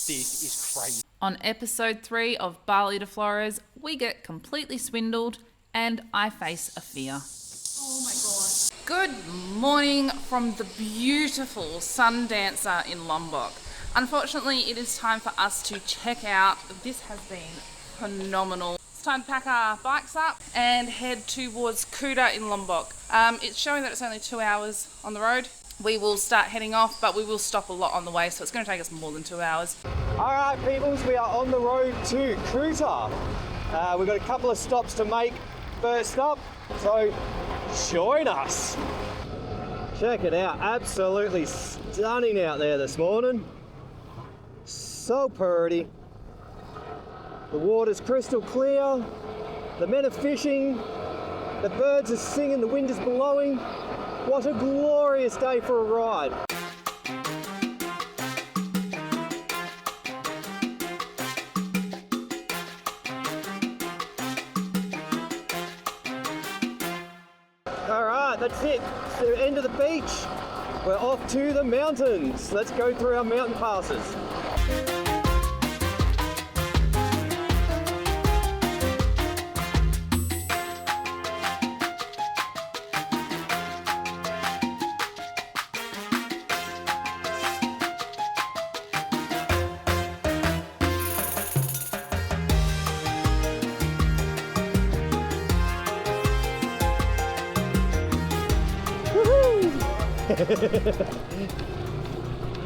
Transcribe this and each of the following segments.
This is crazy. On episode 3 of Bali to Flores, we get completely swindled and I face a fear. Oh my god. Good morning from the beautiful Sundancer in Lombok. Unfortunately, it is time for us to check out. This has been phenomenal. It's time to pack our bikes up and head towards Kuta in Lombok. It's showing that it's only 2 hours on the road. We will start heading off, but we will stop a lot on the way, so it's going to take us more than 2 hours. All right, peoples, we are on the road to Kuta. We've got a couple of stops to make first up, so join us. Check it out, absolutely stunning out there this morning. So pretty. The water's crystal clear, the men are fishing, the birds are singing, the wind is blowing. What a glorious day for a ride. All right, that's it. It's the end of the beach. We're off to the mountains. Let's go through our mountain passes.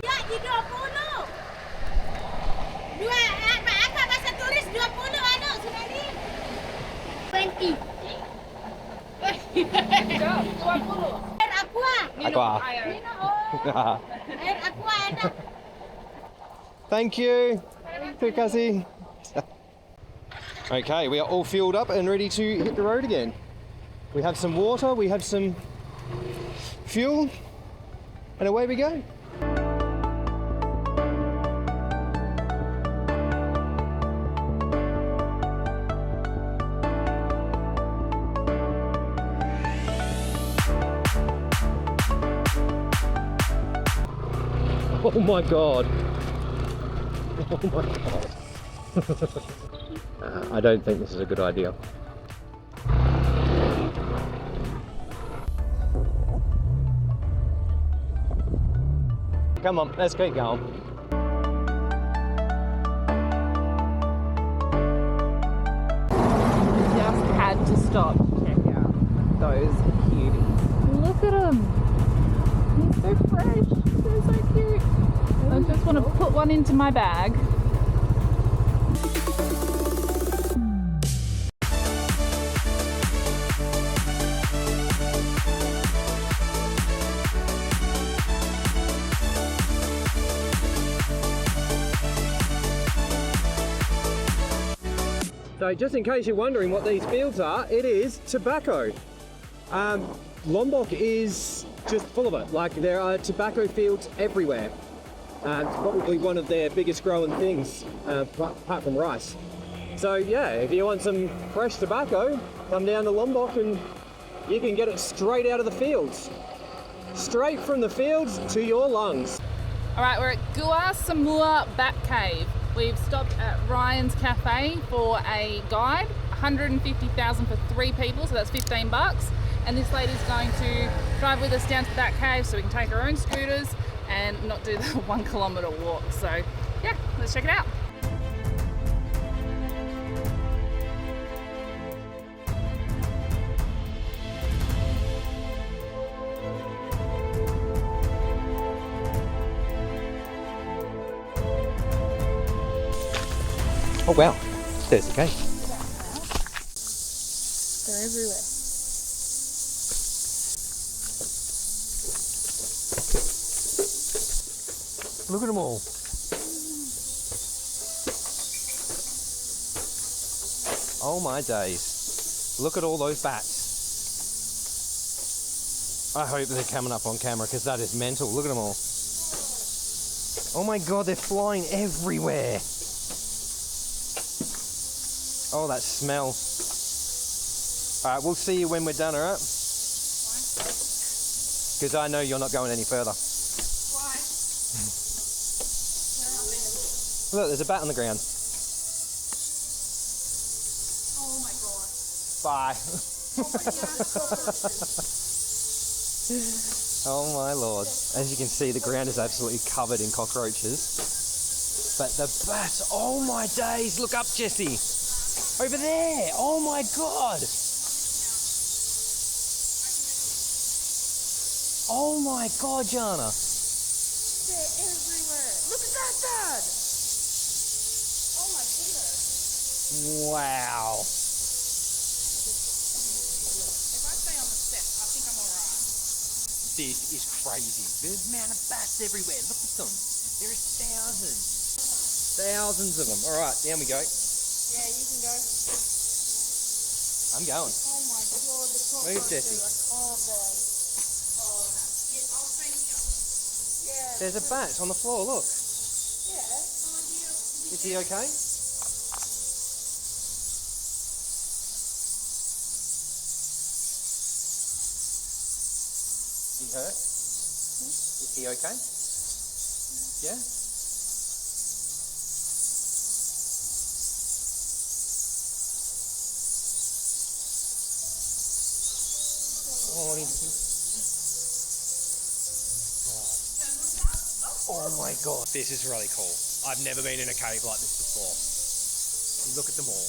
Ya, di 20. Apa bahasa turis 20 anu sudah di 20. 20. Air aqua. Aqua. Air aqua ada. Thank you. Terima kasih. Okay, we are all fueled up and ready to hit the road again. We have some water, we have some fuel, and away we go. Oh my god. Oh my god. I don't think this is a good idea. Come on, let's keep going. Just had to stop to check out those cuties. Look at them. They're so fresh. They're so cute. I just want to put one into my bag. So just in case you're wondering what these fields are, it is tobacco. Lombok is just full of it. Like, there are tobacco fields everywhere. It's probably one of their biggest growing things, apart from rice. So yeah, if you want some fresh tobacco, come down to Lombok and you can get it straight out of the fields. Straight from the fields to your lungs. All right, we're at Gua Samua Bat Cave. We've stopped at Ryan's Cafe for a guide, 150,000 for 3 people, so that's 15 bucks. And this lady's going to drive with us down to that cave so we can take our own scooters and not do the 1 kilometre walk. So yeah, let's check it out. Oh wow, there's the cave. They're everywhere. Look at them all. Oh my days. Look at all those bats. I hope they're coming up on camera because that is mental. Look at them all. Oh my god, they're flying everywhere. Oh, that smell. Alright, we'll see you when we're done, alright? Because I know you're not going any further. Why? Look, there's a bat on the ground. Oh my god. Bye. Oh my god. Oh my lord. As you can see, the ground is absolutely covered in cockroaches. But the bats, oh my days, look up, Jessie. Over there, oh my god. Oh my god, Jana. They're everywhere. Look at that, Dad. Oh my goodness. Wow. If I stay on the step, I think I'm alright. This is crazy. The amount of bats everywhere. Look at them. There are thousands. Thousands of them. All right, down we go. Yeah, you can go. I'm going. Oh my god, the Move, Jessie. Oh, there. Oh, yeah, I'll stay here. Yeah. There's a bat on the floor, look. Yeah. Is he okay? Is he hurt? Is he okay? Yeah? Oh my god. This is really cool. I've never been in a cave like this before. Look at them all.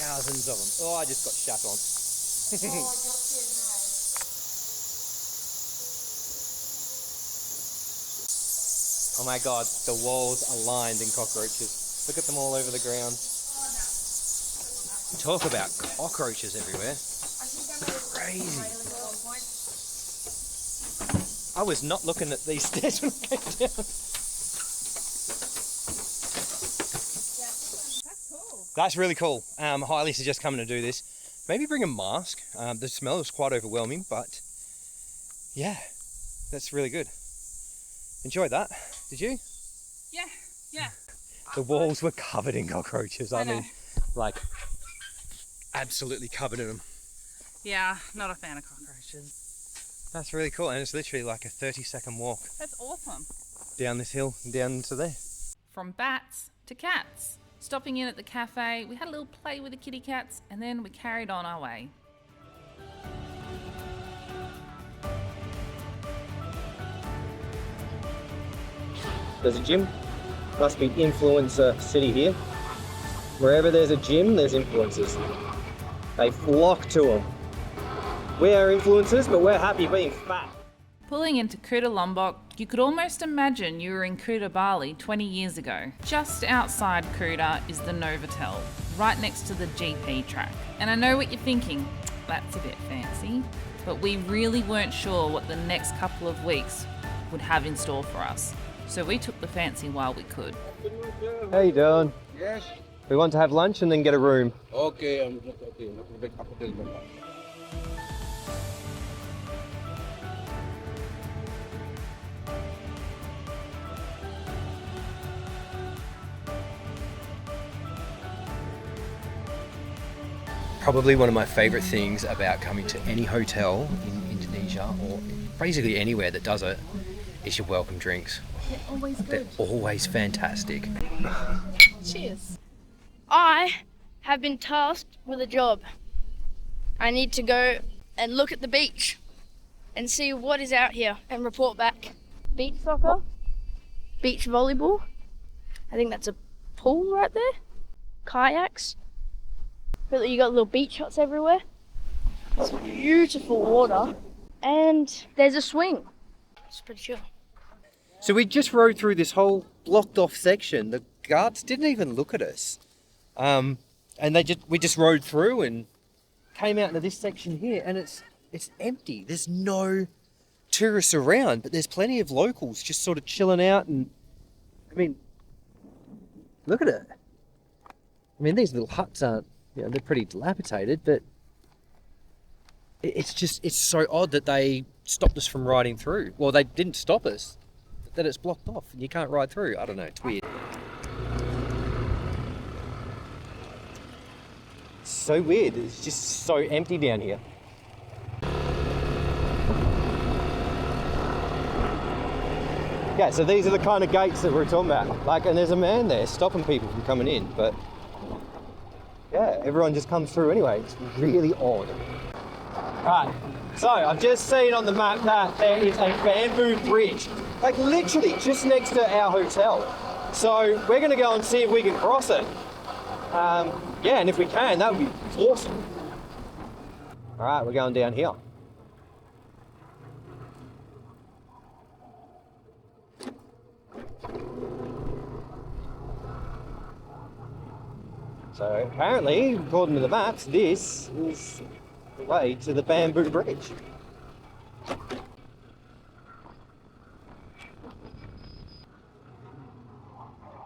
Thousands of them. Oh, I just got shat on. Oh my god, the walls are lined in cockroaches. Look at them all over the ground. Talk about cockroaches everywhere. Crazy. I was not looking at these stairs when I came down. That's cool. That's really cool. Highly suggest coming to do this. Maybe bring a mask. The smell was quite overwhelming, but yeah, that's really good. Enjoyed that. Did you? Yeah, yeah. The walls were covered in cockroaches. I know. mean, like, absolutely covered in them. Yeah, not a fan of cockroaches. That's really cool, and it's literally like a 30-second walk That's awesome. down this hill and down to there. From bats to cats. Stopping in at the cafe, we had a little play with the kitty cats, and then we carried on our way. There's a gym. Must be influencer city here. Wherever there's a gym, there's influencers. They flock to them. We are influencers, but we're happy being fat. Pulling into Kuta Lombok, you could almost imagine you were in Kuta, Bali 20 years ago. Just outside Kuta is the Novotel, right next to the GP track. And I know what you're thinking, that's a bit fancy, but we really weren't sure what the next couple of weeks would have in store for us. So we took the fancy while we could. How you doing? Yes. We want to have lunch and then get a room. Okay, I'm okay. Probably one of my favourite things about coming to any hotel in Indonesia, or basically anywhere that does it, is your welcome drinks. They're always They're always fantastic. Cheers. I have been tasked with a job. I need to go and look at the beach and see what is out here and report back. Beach soccer, beach volleyball. I think that's a pool right there. Kayaks. But you got little beach huts everywhere. It's beautiful water. And there's a swing. It's pretty chill. So we just rode through this whole blocked off section. The guards didn't even look at us. And we just rode through and came out into this section here, and it's empty. There's no tourists around, but there's plenty of locals just sort of chilling out. And I mean, look at it. I mean, these little huts aren't, they're pretty dilapidated, but it's so odd that they stopped us from riding through. Well, they didn't stop us, but that it's blocked off and you can't ride through. I don't know, it's weird. It's so weird. It's just so empty down here. Yeah, so these are the kind of gates that we're talking about. Like, and there's a man there stopping people from coming in, but yeah, everyone just comes through anyway. It's really odd. Right, so I've just seen on the map that there is a bamboo bridge, like literally just next to our hotel. So we're gonna go and see if we can cross it. Yeah, and if we can, that would be awesome. All right, we're going down here. So apparently, according to the maps, this is the way to the bamboo bridge.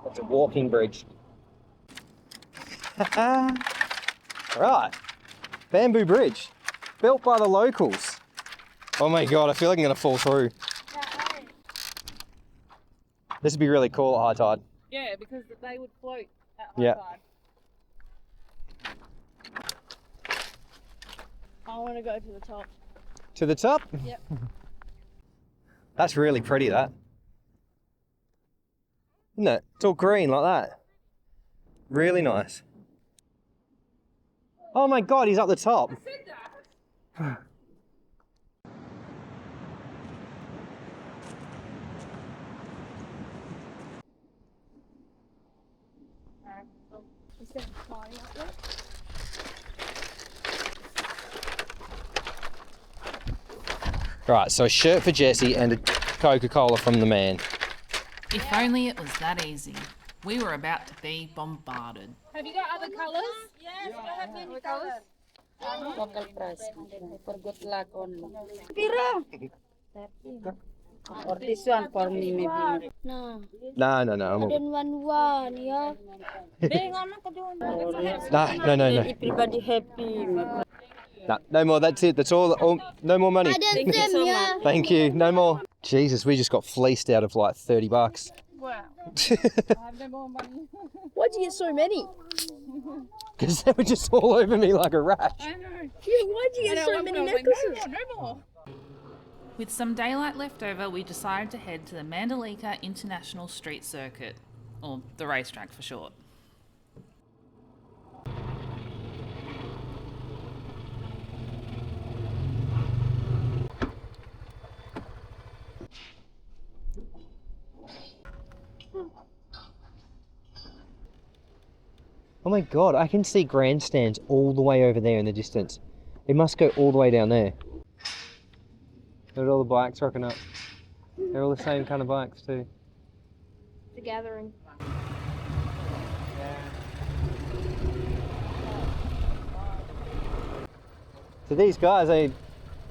That's a walking bridge. Right, bamboo bridge, built by the locals. Oh my God, I feel like I'm gonna fall through. This would be really cool at high tide. Yeah, because they would float at Yeah. high tide. I want to go to the top. To the top? Yep. That's really pretty, that. Isn't it? It's all green like that. Really nice. Oh my God, he's up the top. Right, so a shirt for Jesse and a Coca-Cola from the man. If only it was that easy. We were about to be bombarded. Have you got other colours? Yes, I have many colors. Local price. For good luck only. Or this one for me maybe. No. No, I'm Then one, yeah. No. Everybody happy. No more, that's it. That's all, no more money. Thank you so much. Thank you, no more. Jesus, we just got fleeced out of like 30 bucks. Wow. I have no more money. Why'd you get so many? Because they were just all over me like a rash. I know. Yeah, why'd you get so many necklaces? No more. With some daylight left over, we decided to head to the Mandalika International Street Circuit, or the racetrack for short. Oh my God, I can see grandstands all the way over there in the distance. It must go all the way down there. Look at all the bikes rocking up. They're all the same kind of bikes too. The gathering. So these guys, they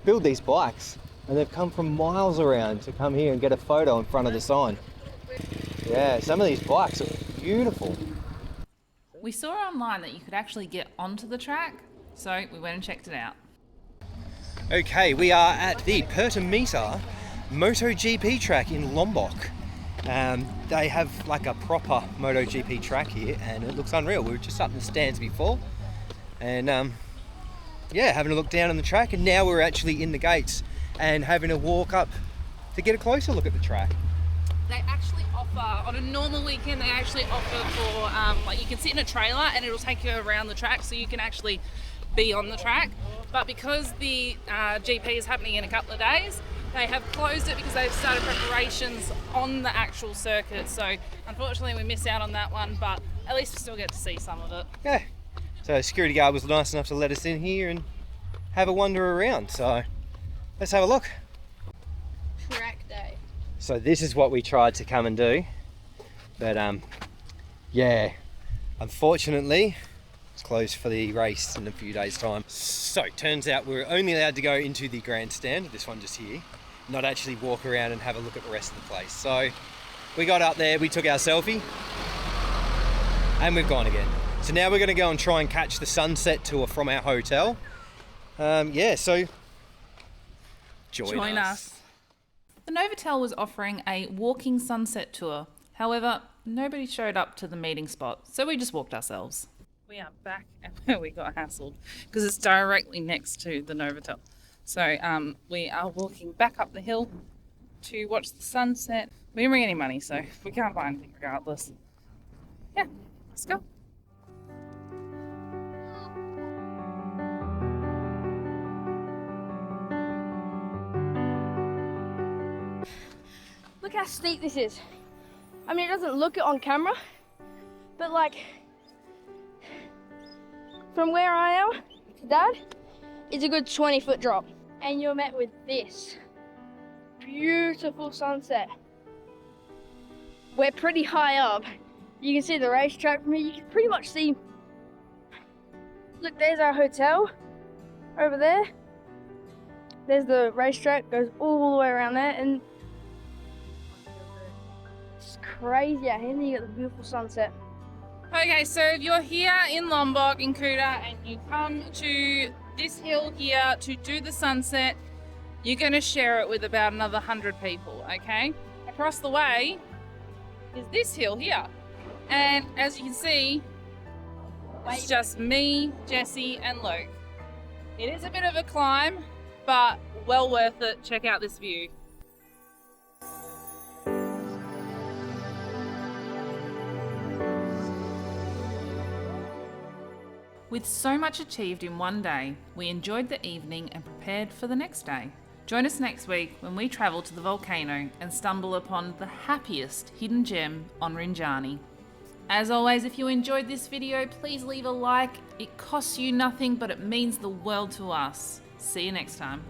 build these bikes and they've come from miles around to come here and get a photo in front of the sign. Yeah, some of these bikes are beautiful. We saw online that you could actually get onto the track, so we went and checked it out. Okay, we are at the Pertamita MotoGP track in Lombok. They have like a proper MotoGP track here and it looks unreal. We were just up in the stands before and yeah, having a look down on the track, and now we're actually in the gates and having a walk up to get a closer look at the track. They actually offer, on a normal weekend, they actually offer for, like you can sit in a trailer and it'll take you around the track so you can actually be on the track. But because the GP is happening in a couple of days, they have closed it because they've started preparations on the actual circuit. So unfortunately we missed out on that one, but at least we still get to see some of it. Yeah, so the security guard was nice enough to let us in here and have a wander around. So let's have a look. Track day. So this is what we tried to come and do, but yeah, unfortunately it's closed for the race in a few days time. So turns out we're only allowed to go into the grandstand, this one just here, not actually walk around and have a look at the rest of the place. So we got up there, we took our selfie and we've gone again. So now we're going to go and try and catch the sunset tour from our hotel. Yeah, so join us. The Novotel was offering a walking sunset tour. However, nobody showed up to the meeting spot, so we just walked ourselves. We are back at where we got hassled because it's directly next to the Novotel. So we are walking back up the hill to watch the sunset. We didn't bring any money, so we can't buy anything regardless. Yeah, let's go. Look how steep this is. I mean, it doesn't look it on camera, but like, from where I am to Dad, it's a good 20-foot drop. And you're met with this beautiful sunset. We're pretty high up. You can see the racetrack from here. You can pretty much see, look, there's our hotel over there. There's the racetrack, goes all the way around there, and it's crazy out here. And you got the beautiful sunset. Okay, so if you're here in Lombok, in Kuta, and you come to this hill here to do the sunset, you're going to share it with about another 100 people, okay? Across the way is this hill here. And as you can see, it's just me, Jesse, and Luke. It is a bit of a climb, but well worth it. Check out this view. With so much achieved in one day, we enjoyed the evening and prepared for the next day. Join us next week when we travel to the volcano and stumble upon the happiest hidden gem on Rinjani. As always, if you enjoyed this video, please leave a like. It costs you nothing, but it means the world to us. See you next time.